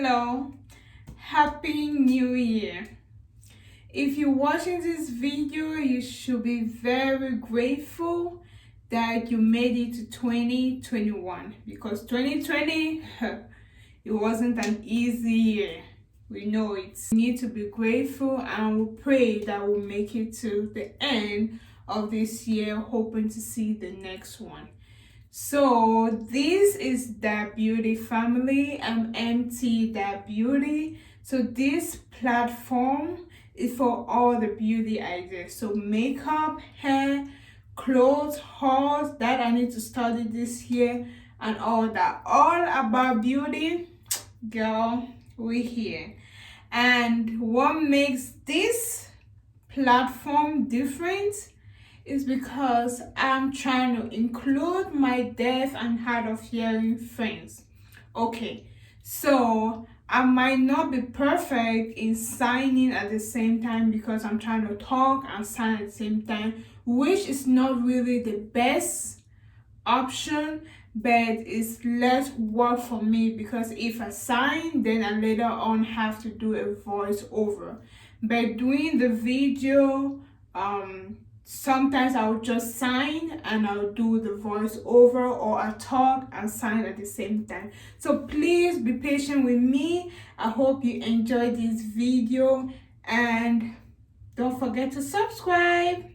Hello, happy new year. If you're watching this video, you should be very grateful that you made it to 2021 because 2020 it wasn't an easy year. We know it. We need to be grateful and we pray that we'll make it to the end of this year, hoping to see the next one. So this is That Beauty family. I'm MT That Beauty. So this platform is for all the beauty ideas. So makeup, hair, clothes, hauls that I need to study this year and all that. All about beauty, girl, we're here. And what makes this platform different is because I'm trying to include my deaf and hard of hearing friends. Okay, so I might not be perfect in signing at the same time because I'm trying to talk and sign at the same time, which is not really the best option, but it's less work for me because if I sign, then I later on have to do a voiceover. But doing the video, sometimes I'll just sign and I'll do the voiceover, or I talk and sign at the same time. So please be patient with me. I hope you enjoyed this video and don't forget to subscribe.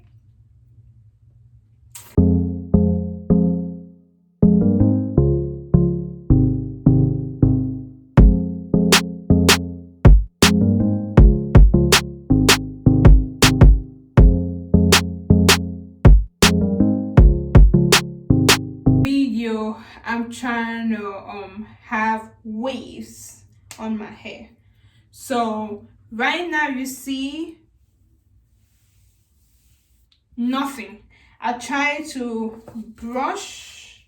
I'm trying to have waves on my hair. So right now you see nothing. I tried to brush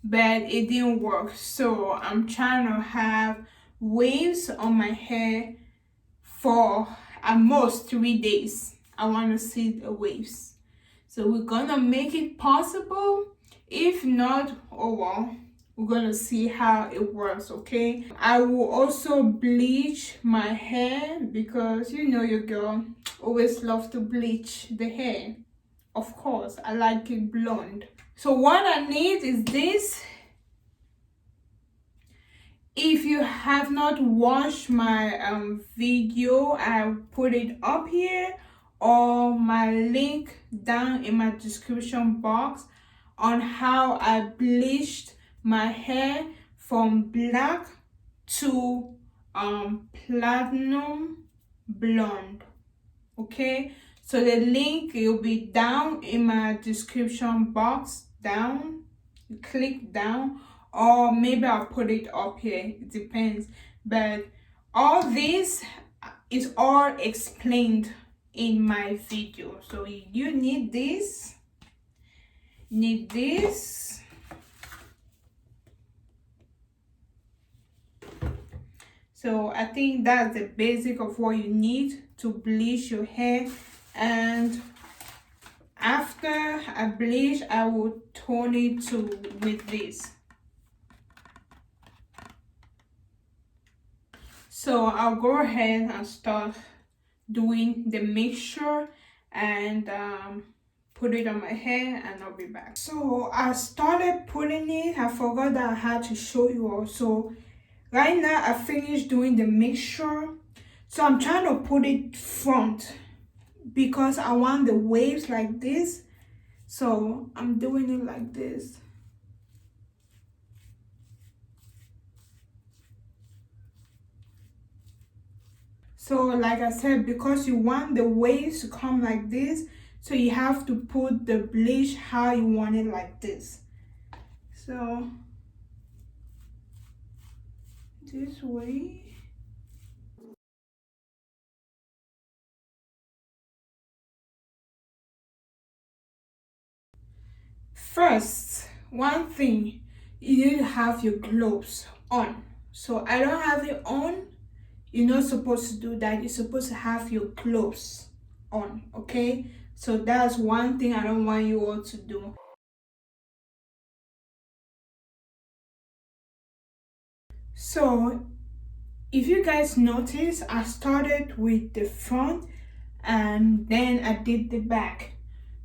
but it didn't work, so I'm trying to have waves on my hair for at most 3 days. I want to see the waves, so we're gonna make it possible. If not, oh well, we're gonna see how it works. Okay, I will also bleach my hair because you know your girl always loves to bleach the hair. Of course, I like it blonde. So what I need is this. If you have not watched my video, I put it up here or my link down in my description box on how I bleached my hair from black to platinum blonde. Okay, so the link will be down in my description box. Down, click down, or maybe I'll put it up here, it depends. But all this is all explained in my video. So you need this, so I think that's the basic of what you need to bleach your hair. And after I bleach, I will tone it with this. So I'll go ahead and start doing the mixture and put it on my hair, and I'll be back. So I started putting it. I forgot that I had to show you all. So right now I finished doing the mixture. So I'm trying to put it front because I want the waves like this. So I'm doing it like this. So like I said, because you want the waves to come like this, so you have to put the bleach how you want it, like this. So this way. First, one thing, you need to have your gloves on. So I don't have it on. You're not supposed to do that. You're supposed to have your gloves on, okay? So that's one thing I don't want you all to do. So If you guys notice, I started with the front and then I did the back.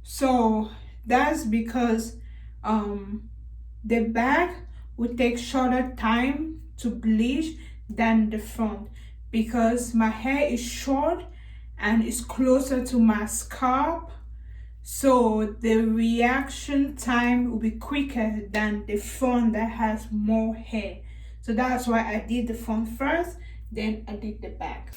So that's because the back would take shorter time to bleach than the front, because my hair is short and it's closer to my scalp, so the reaction time will be quicker than the front that has more hair. So that's why I did the front first, then I did the back.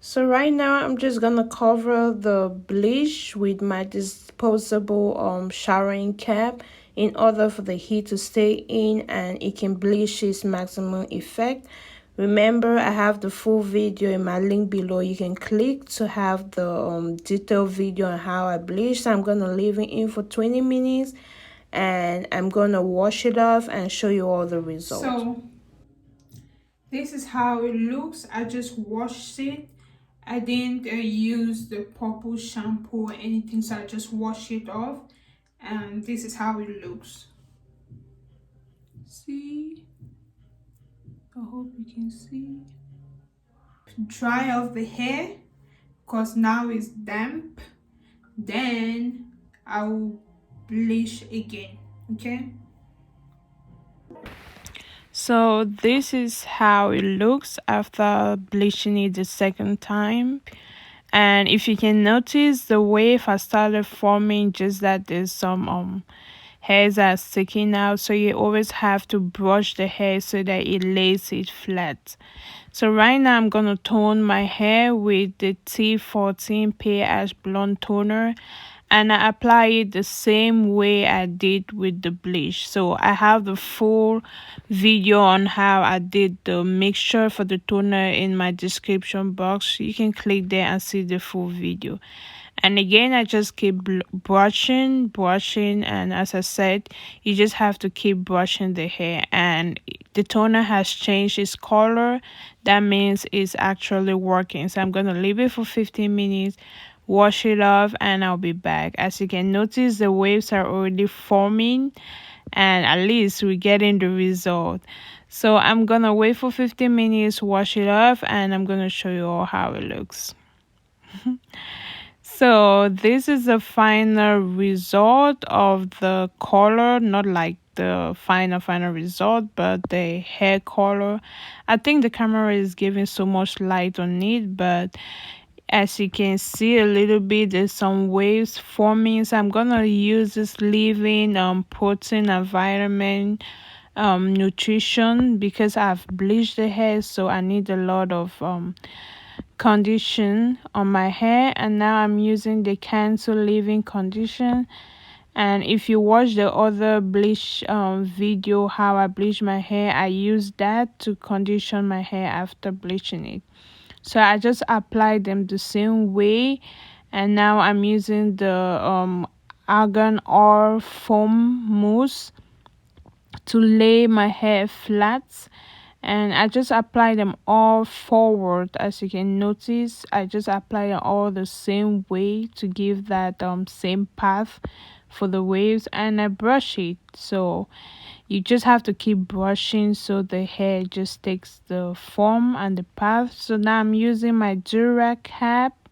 So right now I'm just gonna cover the bleach with my disposable showering cap in order for the heat to stay in and it can bleach its maximum effect. Remember, I have the full video in my link below. You can click to have the detailed video on how I bleach. So I'm gonna leave it in for 20 minutes and I'm gonna wash it off and show you all the results. So this is how it looks. I just washed it. I didn't use the purple shampoo or anything, so I just washed it off, and this is how it looks. See? I hope you can see. Dry off the hair because now it's damp. Then I will bleach again. Okay? So this is how it looks after bleaching it the second time. And if you can notice, the wave has started forming, just that there's some hairs are sticking out, so you always have to brush the hair so that it lays it flat. So right now I'm gonna tone my hair with the T14 Pale Ash Blonde Toner, and I apply it the same way I did with the bleach. So I have the full video on how I did the mixture for the toner in my description box. You can click there and see the full video. And again, I just keep brushing, and as I said, you just have to keep brushing the hair. And the toner has changed its color. That means it's actually working. So I'm gonna leave it for 15 minutes, wash it off, and I'll be back. As you can notice, the waves are already forming, and at least we're getting the result. So I'm gonna wait for 15 minutes, wash it off, and I'm gonna show you all how it looks. So this is the final result of the color, not like the final result, but the hair color. I think the camera is giving so much light on it, but as you can see a little bit, there's some waves forming. So I'm gonna use this leave-in protein and vitamin nutrition, because I've bleached the hair, so I need a lot of condition on my hair. And now I'm using the cancel leave-in condition. And if you watch the other bleach video how I bleach my hair, I use that to condition my hair after bleaching it. So I just apply them the same way. And now I'm using the argan oil foam mousse to lay my hair flat, and I just apply them all forward. As you can notice, I just apply them all the same way to give that same path for the waves, and I brush it. So you just have to keep brushing so the hair just takes the form and the path. So now I'm using my Dura cap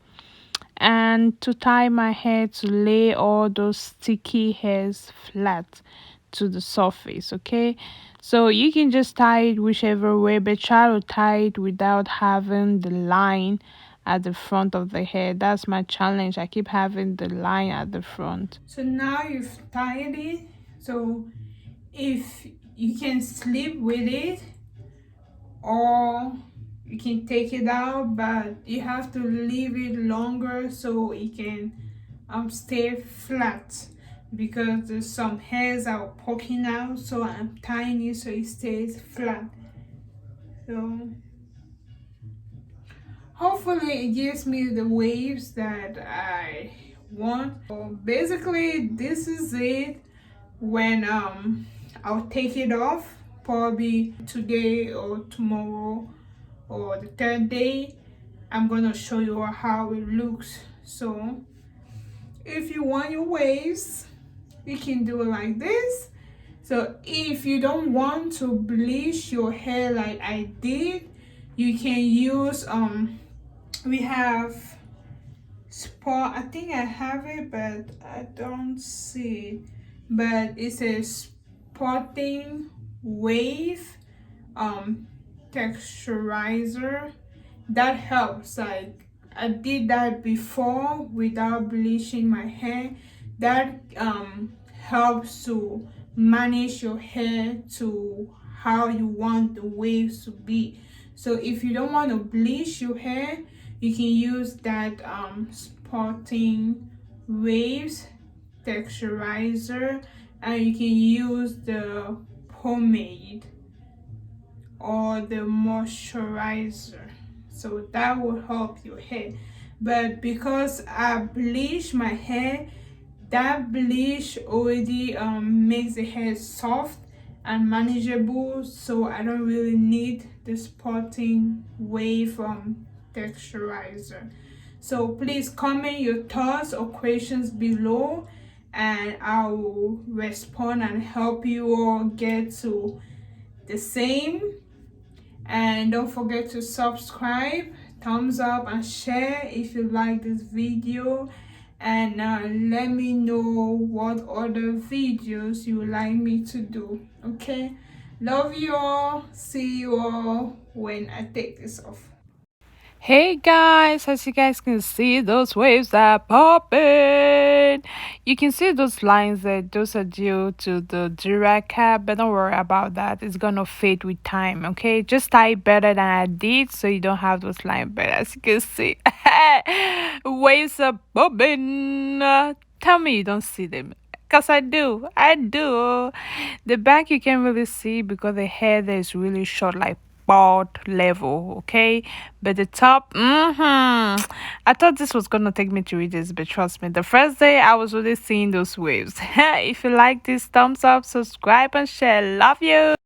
and to tie my hair to lay all those sticky hairs flat to the surface. Okay, so you can just tie it whichever way, but try to tie it without having the line at the front of the hair. That's my challenge. I keep having the line at the front. So now you've tied it, so if you can sleep with it or you can take it out, but you have to leave it longer so it can stay flat, because there's some hairs are poking out, so I'm tying it so it stays flat. So hopefully it gives me the waves that I want. So basically this is it. When I'll take it off, probably today or tomorrow or the third day, I'm gonna show you how it looks. So if you want your waves, you can do it like this. So if you don't want to bleach your hair like I did, You can use we have spot, I think I have it but I don't see it, but it's a spotting wave texturizer that helps. Like I did that before without bleaching my hair. That helps to manage your hair to how you want the waves to be. So if you don't want to bleach your hair, you can use that spotting waves texturizer, and you can use the pomade or the moisturizer, so that will help your hair. But because I bleach my hair, that bleach already makes the hair soft and manageable, so I don't really need the spotting wave texturizer. So please comment your thoughts or questions below, and I will respond and help you all get to the same. And don't forget to subscribe, thumbs up, and share if you like this video. And let me know what other videos you would like me to do. Okay, love you all. See you all when I take this off. Hey guys, as you guys can see, those waves are popping. You can see those lines there, those are due to the direct cap, but don't worry about that. It's gonna fade with time, okay? Just tie it better than I did so you don't have those lines. But as you can see, waves are popping. Tell me you don't see them. Cause I do. The back you can't really see because the hair there is really short, like bald level, okay? But the top, I thought this was gonna take me to read this, but trust me, the first day I was really seeing those waves. If you like this, thumbs up, subscribe, and share. Love you.